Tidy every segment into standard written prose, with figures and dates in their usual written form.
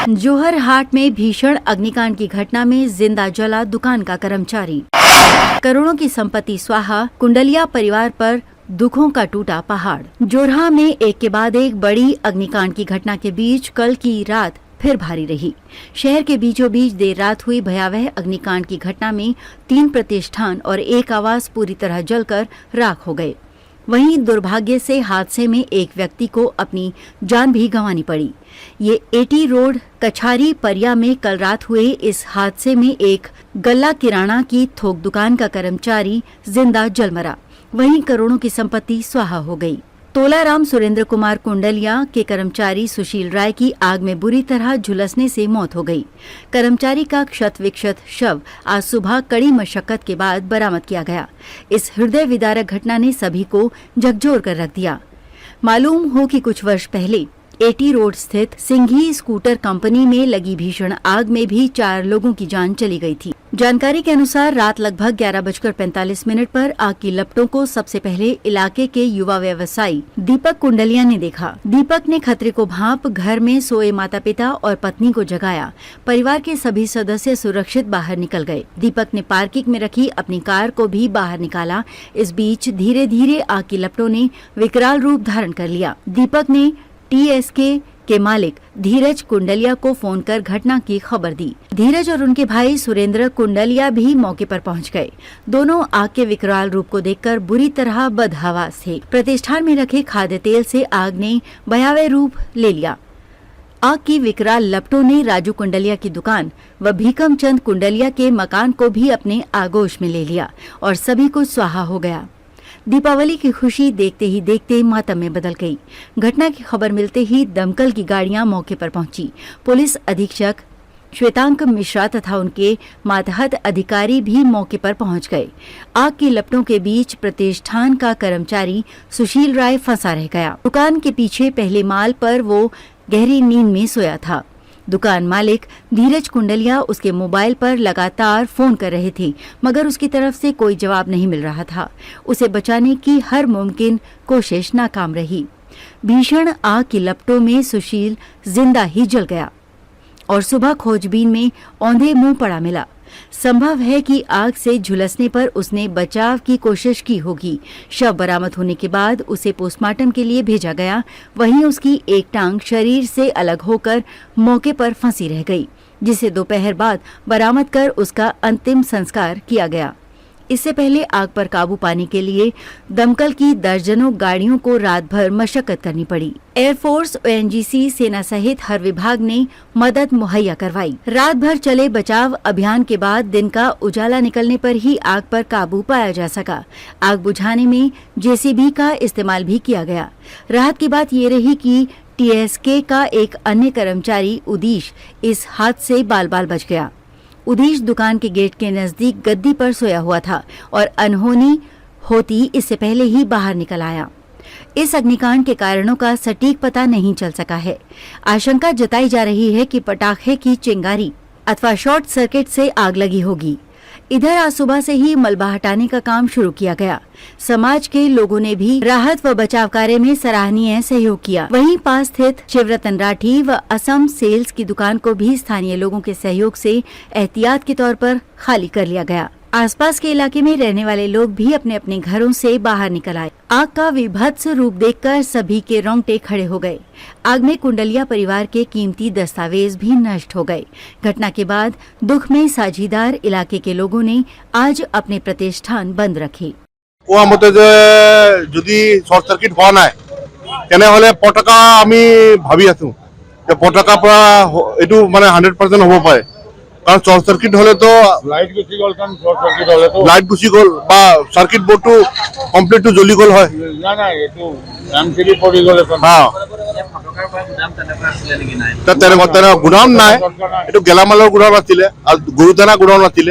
जोहरहाट में भीषण अग्निकांड की घटना में जिंदा जला दुकान का कर्मचारी। करोड़ों की संपत्ति स्वाहा, कुंडलिया परिवार पर दुखों का टूटा पहाड़। जोरहा में एक के बाद एक बड़ी अग्निकांड की घटना के बीच कल की रात फिर भारी रही। शहर के बीचों बीच देर रात हुई भयावह अग्निकांड की घटना में 3 प्रतिष्ठान और एक आवास पूरी तरह जलकर राख हो गए। वहीं दुर्भाग्य से हादसे में एक व्यक्ति को अपनी जान भी गंवानी पड़ी। ये एटी रोड कछारी परिया में कल रात हुए इस हादसे में एक गल्ला किराना की थोक दुकान का कर्मचारी जिंदा जल मरा। वहीं करोड़ों की संपत्ति स्वाहा हो गई। तोलाराम सुरेंद्र कुमार कुंडलिया के कर्मचारी सुशील राय की आग में बुरी तरह झुलसने से मौत हो गई। कर्मचारी का क्षत विक्षत शव आज सुबह कड़ी मशक्कत के बाद बरामद किया गया। इस हृदय विदारक घटना ने सभी को झकझोर कर रख दिया। मालूम हो कि कुछ वर्ष पहले एटी रोड स्थित सिंघी स्कूटर कंपनी में लगी भीषण आग में भी 4 लोगों की जान चली गई थी। जानकारी के अनुसार रात लगभग 11:45 पर आग की लपटों को सबसे पहले इलाके के युवा व्यवसायी दीपक कुंडलिया ने देखा। दीपक ने खतरे को भांप घर में सोए माता पिता और पत्नी को जगाया। परिवार के सभी सदस्य सुरक्षित बाहर निकल गए। दीपक ने पार्किंग में रखी अपनी कार को भी बाहर निकाला। इस बीच धीरे धीरे आग की लपटों ने विकराल रूप धारण कर लिया। दीपक ने टीएसके के मालिक धीरज कुंडलिया को फोन कर घटना की खबर दी। धीरज और उनके भाई सुरेंद्र कुंडलिया भी मौके पर पहुंच गए। दोनों आग के विकराल रूप को देखकर बुरी तरह बदहवास थे। प्रतिष्ठान में रखे खाद्य तेल से आग ने भयावह रूप ले लिया। आग की विकराल लपटों ने राजू कुंडलिया की दुकान व भीकम चंद कुंडलिया के मकान को भी अपने आगोश में ले लिया और सभी कुछ स्वाहा हो गया। दीपावली की खुशी देखते ही देखते मातम में बदल गई। घटना की खबर मिलते ही दमकल की गाड़ियां मौके पर पहुंची। पुलिस अधीक्षक श्वेतांक मिश्रा तथा उनके मातहत अधिकारी भी मौके पर पहुंच गए। आग की लपटों के बीच प्रतिष्ठान का कर्मचारी सुशील राय फंसा रह गया। दुकान के पीछे पहले माल पर वो गहरी नींद में सोया था। दुकान मालिक धीरज कुंडलिया उसके मोबाइल पर लगातार फोन कर रहे थे, मगर उसकी तरफ से कोई जवाब नहीं मिल रहा था। उसे बचाने की हर मुमकिन कोशिश नाकाम रही। भीषण आग की लपटों में सुशील जिंदा ही जल गया और सुबह खोजबीन में औंधे मुंह पड़ा मिला। संभव है कि आग से झुलसने पर उसने बचाव की कोशिश की होगी। शव बरामद होने के बाद उसे पोस्टमार्टम के लिए भेजा गया। वहीं उसकी एक टांग शरीर से अलग होकर मौके पर फंसी रह गई, जिसे दोपहर बाद बरामद कर उसका अंतिम संस्कार किया गया। इससे पहले आग पर काबू पाने के लिए दमकल की दर्जनों गाड़ियों को रात भर मशक्कत करनी पड़ी। एयरफोर्स, ओएनजीसी, सेना सहित हर विभाग ने मदद मुहैया करवाई। रात भर चले बचाव अभियान के बाद दिन का उजाला निकलने पर ही आग पर काबू पाया जा सका। आग बुझाने में जेसीबी का इस्तेमाल भी किया गया। राहत की बात ये रही कि टीएसके का एक अन्य कर्मचारी उदीश इस हादसे से बाल बाल बच गया। उदीश दुकान के गेट के नजदीक गद्दी पर सोया हुआ था और अनहोनी होती इससे पहले ही बाहर निकल आया। इस अग्निकांड के कारणों का सटीक पता नहीं चल सका है। आशंका जताई जा रही है कि पटाखे की चिंगारी अथवा शॉर्ट सर्किट से आग लगी होगी। इधर आज सुबह से ही मलबा हटाने का काम शुरू किया गया। समाज के लोगों ने भी राहत व बचाव कार्य में सराहनीय सहयोग किया। वहीं पास स्थित शिवरतन राठी व असम सेल्स की दुकान को भी स्थानीय लोगों के सहयोग से एहतियात के तौर पर खाली कर लिया गया। आसपास के इलाके में रहने वाले लोग भी अपने अपने घरों से बाहर निकल आए। आग का विभत्स रूप देखकर सभी के रोंगटे खड़े हो गए। आग में कुंडलिया परिवार के कीमती दस्तावेज भी नष्ट हो गए। घटना के बाद दुख में साझीदार इलाके के लोगों ने आज अपने प्रतिष्ठान बंद रखे। কোৱা মতে যে যদি শৰ্ট সাৰ্কিট হোৱা নাই তেনেহলে পটাকা আমি ভাবি আছো যে পটাকা পৰা এটো মানে 100% হ'ব পাৰে। কাৰণ শর্ট সার্কিট হলে তো লাইট গুছি গল, কারণ শর্ট সার্কিট হলে তো লাইট গুছি গল বা সার্কিট বোর্ডটো কমপ্লিট জ্বলি গল হয়। না না এটো এমসিবি পৰি গলে তো হ্যাঁ পটাকাৰ পৰা গুদাম তেনেকুৱা আছিল নেকি? নাই তা তেনেকুৱা গুদাম নাই, এটো গেলামালৰ গুদাম আছিল আৰু গৰুদানা গুদাম আছিল।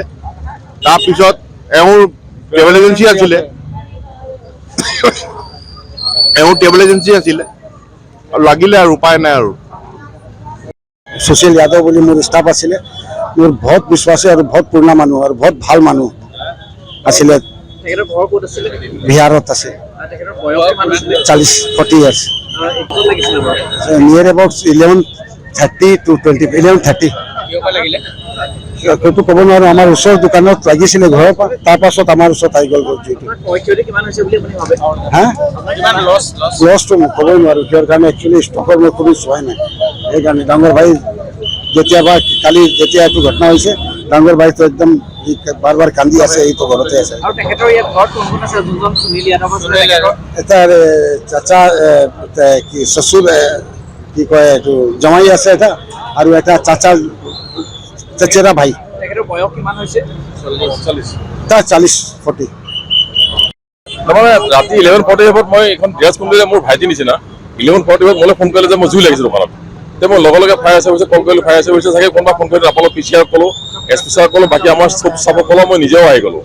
তাৰ পিছত এওৰ ট্ৰেভেল এজেন্সি আছিল, এওৰ টেবল এজেন্সি आছিলে আৰু লাগিলে আৰু উপায় নাই। আৰু सुशील यादव बोली मोर स्टाफ आছিলে। मोर बहुत विश्वासी और बहुत पुराना मानु और बहुत ভাল मानु आছিলে। তেখেতৰ ঘৰ ক'ত আছিল? বিহাৰত আছে। তেখেতৰ বয়স কিমান আছিল? 40 40 ইয়াৰ্স। একজন লাগিছিল বাৰু। নিয়াৰ अबाउट 11 30 to 20 11:30 কিয় পৰা লাগিলে সেইটো ক'ব নোৱাৰো আমাৰ ওচৰৰ দোকানত লাগিছিলে ঘৰৰ পৰা তাৰ পাছত আমাৰ ওচৰত আহি গ'ল জুইটো ক্ষয়ক্ষতি কিমান হৈছে বুলি আপুনি ভাবে হা কিমান লছ লছটো মই ক'বই নোৱাৰো কিহৰ কাৰণে একচুৱেলি ষ্টকৰ মই কোনো চোৱাই নাই সেইকাৰণে ডাঙৰ ভাই যেতিয়াবা কালি যেতিয়া এইটো ঘটনা হৈছে ডাঙৰ ভাইটো একদম বাৰ বাৰ কান্দি আছে এইটো ঘৰতে আছে আৰু তেখেতৰ ইয়াত ঘৰত কোন কোন আছে যোনজন সুনীল যাদৱ এটা চাচা কি শশুৰ কি কয় এইটো জমাই আছে এটা আৰু এটা চাচা চেচেৰা ভাই তেখেতৰ বয়স কিমান হৈছে 40 তাৰ 40-40 তাৰমানে ৰাতি 11:45 মই এখন ড্ৰেছ কোম্পানীলৈ মোৰ ভাইটি নিচিনা 11:45 মোলৈ ফোন কৰিলে যে মই জুই লাগিছে দোকানত তে মই লগে লগে ফায়াৰ চাৰ্ভিচে কল কৰিলোঁ ফায়াৰ চাৰ্ভিচে চাগে কোনোবা ফোন কৰিলোঁ আপোনালোক PCR ক'লোঁ SP ছাৰ ক'লোঁ বাকী আমাৰ চব চাব ক'লোঁ মই নিজেও আহি গ'লোঁ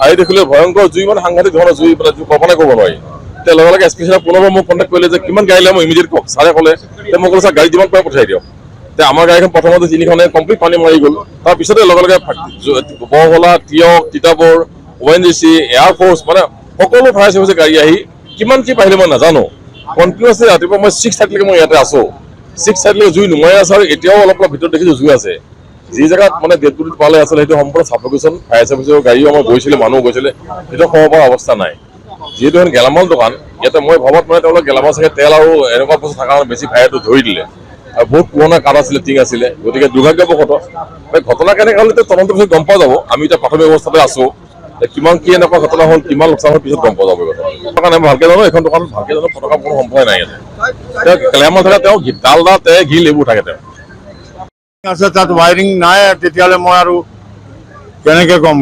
আহি দেখিলোঁ ভয়ংকৰ জুই মানে সাংঘাতিক ধৰণৰ জুই পেলাই কল্পনা কৰিব নোৱাৰি তেতিয়া লগে লগে SP ছাৰে পুনৰ মোক কণ্টেক্ট কৰিলে যে কিমান গাড়ী লাগে মই ইমিডিয়েট কওক ছাৰে ক'লে তে মই ক'লোঁ ছাৰ গাড়ী যিমান পাৰে পঠিয়াই দিয়ক তে আমাৰ গাড়ীখন প্ৰথমতে 3খনে কমপ্লিট পানী মাৰি গ'ল তাৰপিছতে লগে লগে বৰহলা তিয়ক তিতাবৰ ONGC এয়াৰফ'ৰ্চ মানে সকলো ফায়াৰ চাৰ্ভিচে গাড়ী আহি কিমান কি পাৰিলে মই নাজানো কণ্টিনিউৱাছলি ৰাতিপুৱা মই 6:30লৈকে মই ইয়াতে আছোঁ 6:30লৈকে জুই নুমাই আছে আৰু এতিয়াও অলপ অলপ ভিতৰত দেখিছোঁ জুই আছে যি জেগাত মানে ডেড বডিত পালে আছিলে সেইটো সম্পূৰ্ণ চাফিকেশ্যন ফায়াৰ চাৰ্ভিচৰ গাড়ীও আমাৰ গৈছিলে মানুহ গৈছিলে সেইটো সোমাব পৰা অৱস্থা নাই যিহেতু এখন গেলামাল দোকান ইয়াতে মই ভাবত মানে তেওঁলোকে গেলামাল চাগে তেল আৰু এনেকুৱা বস্তু থকাৰ কাৰণে বেছি ফায়াৰটো ধৰি দিলে আৰু বহুত পুৰণা কাঠ আছিলে টিং আছিলে গতিকে দুৰ্ভাগ্যবশতঃ ঘটনা কেনেকৈ হ'ল এতিয়া তদন্তৰ পিছত গম পোৱা যাব আমি এতিয়া প্ৰাথমিক অৱস্থাতে আছোঁ কিমান কি এনেকুৱা ঘটনা হ'ল কিমান লোকচান হ'ল পিছত গম পোৱা যাব কাৰণে ভালকৈ জানো এখন দোকানত ভালকৈ জানো ফটকা কোনো সম্ভৱ নাই ইয়াতে তেওঁ গেলামাল থাকে তেওঁ ডাল ঘিল এইবোৰ থাকে তেওঁ আছে তাত ৱাইৰিং নাই তেতিয়াহ'লে মই আৰু কেনেকৈ ক'ম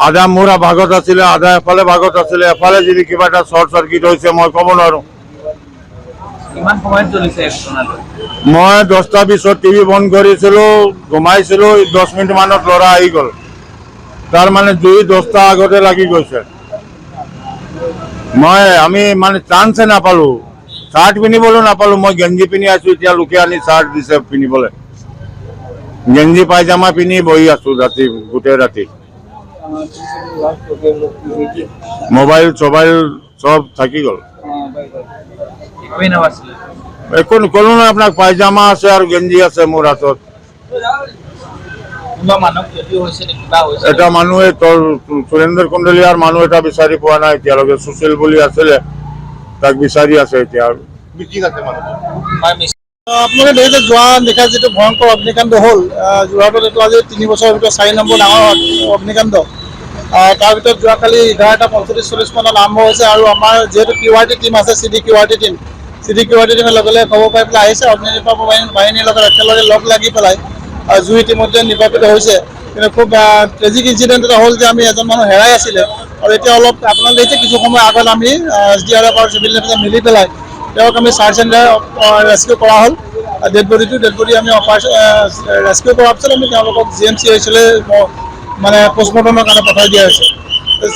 আধা মোৰ ভাগত আছিলে আধা এফালে ভাগত আছিলে এফালে যদি কিবা এটা শ্বৰ্ট চাৰ্কিট হৈছে মই ক'ব নোৱাৰোঁ কিমান সময়ত জ্বলিছে ঘটনাটো মই 10টা 20ত টিভি বন্ধ কৰিছিলোঁ ঘুমাইছিলোঁ 10 মিনিট মানত ল'ৰা আহি গ'ল তাৰ মানে জুই 10টা আগতে লাগি গৈছে আমি মানে চান্সে নাপালোঁ চাৰ্ট পিন্ধিবলৈ নাপালোঁ মই গেঞ্জি পিন্ধি আছোঁ এতিয়া লোকে আনি চাৰ্ট দিছে পিন্ধিবলৈ গেঞ্জি পাইজামা পিন্ধি বহি আছোঁ ৰাতি গোটেই ৰাতি মোবাইল চবাইল চব থাকি গ'ল একোৱেই নাবাছিলে একো ক'লো নহয় আপোনাক পাইজামা আছে আৰু গেঞ্জি আছে মোৰ হাতত কোনোবা মানুহ ক্ষতি হৈছে নে কিবা হৈছে এটা মানুহে সুৰেন্দ্ৰ কুণ্ডলীয়াৰ মানুহ এটা বিচাৰি পোৱা নাই এতিয়ালৈকে সুশীল বুলি আছিলে তাক বিচাৰি আছে এতিয়া মিটিং আছে মানুহটো আপোনালোকে দেখিছে যোৱা নিশা যিটো ভয়ংকৰ অগ্নিকাণ্ড হ'ল যোৰহাটত এইটো আজি 3 বছৰৰ ভিতৰত 4 নম্বৰ ডাঙৰ অগ্নিকাণ্ড তাৰ ভিতৰত যোৱাকালি 11:45-40 মানত আৰম্ভ হৈছে আৰু আমাৰ যিহেতু QRT টিম আছে চিডি QRT টিমে লগে লগে খবৰ পাই পেলাই আহিছে অগ্নি নিৰ্বাপক বাহিনীৰ লগত একেলগে লগ লাগি পেলাই জুই ইতিমধ্যে নিৰ্বাপিত হৈছে কিন্তু খুব ট্ৰেজিক ইনচিডেণ্ট এটা হ'ল যে আমি এজন মানুহ হেৰাই আছিলে আৰু এতিয়া অলপ আপোনালোকে দেখিছে কিছু সময় আগত আমি SDRF আৰু চিভিল ডিফেন্সে মিলি পেলাই তেওঁক আমি চাৰ্চ এণ্ড ৰেস্কিউ কৰা হ'ল ডেড বডি আমি ৰেস্কিউ কৰাৰ পিছত আমি তেওঁলোকক GMC হৈছিলে মানে পষ্টমৰ্টমৰ কাৰণে পঠাই দিয়া হৈছে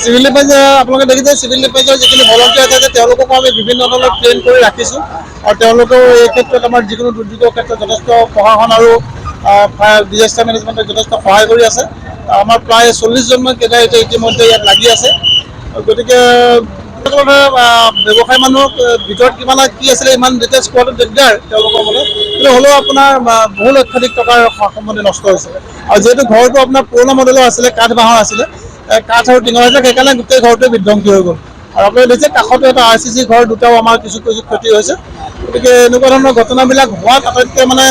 চিভিল ডিফেন্সে আপোনালোকে দেখিছে চিভিল ডিফেন্সৰ যিখিনি ভলণ্টিয়াৰ আছে তেওঁলোককো আমি বিভিন্ন ধৰণৰ ট্ৰেইন কৰি ৰাখিছোঁ আৰু তেওঁলোকেও এই ক্ষেত্ৰত আমাৰ যিকোনো দুৰ্যোগৰ ক্ষেত্ৰত যথেষ্ট প্ৰশাসন আৰু ডিজাষ্টাৰ মেনেজমেণ্টে যথেষ্ট সহায় কৰি আছে আমাৰ প্ৰায় 40জনমান কেডাৰ এতিয়া ইতিমধ্যে ইয়াত লাগি আছে গতিকে ব্যৱসায় মানুহৰ ভিতৰত কিমান কি আছিলে ইমান ডিটেইলছ পোৱাটো দিগদাৰ তেওঁলোকৰ মনত কিন্তু হ'লেও আপোনাৰ বহু লক্ষাধিক টকাৰ সম্পত্তি নষ্ট হৈছে আৰু যিহেতু ঘৰটো আপোনাৰ পুৰণা মডেলৰ আছিলে কাঠ বাঁহৰ আছিলে কাঠ আৰু টিঙৰ আছিলে সেইকাৰণে গোটেই ঘৰটোৱে বিধ্বংসী হৈ গ'ল আৰু আপোনালোকে দেখিছে কাষতো এটা RCC ঘৰ দুটাও আমাৰ কিছু ক্ষতি হৈছে গতিকে এনেকুৱা ধৰণৰ ঘটনাবিলাক হোৱাত আটাইতকৈ মানে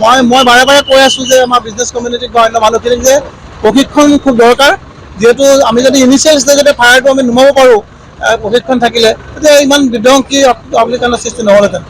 মই বাৰে বাৰে কৈ আছোঁ যে আমাৰ বিজনেছ কমিউনিটিক বা অন্য মানুহখিনিক যে প্ৰশিক্ষণ খুব দৰকাৰ যিহেতু আমি যদি ইনিচিয়েল ষ্টেজতে ফায়াৰটো আমি নুমাব পাৰোঁ প্ৰশিক্ষণ থাকিলে তেতিয়া ইমান বিধ্বংসী অগ্নিকাণ্ডৰ সৃষ্টি নহ'লহেঁতেন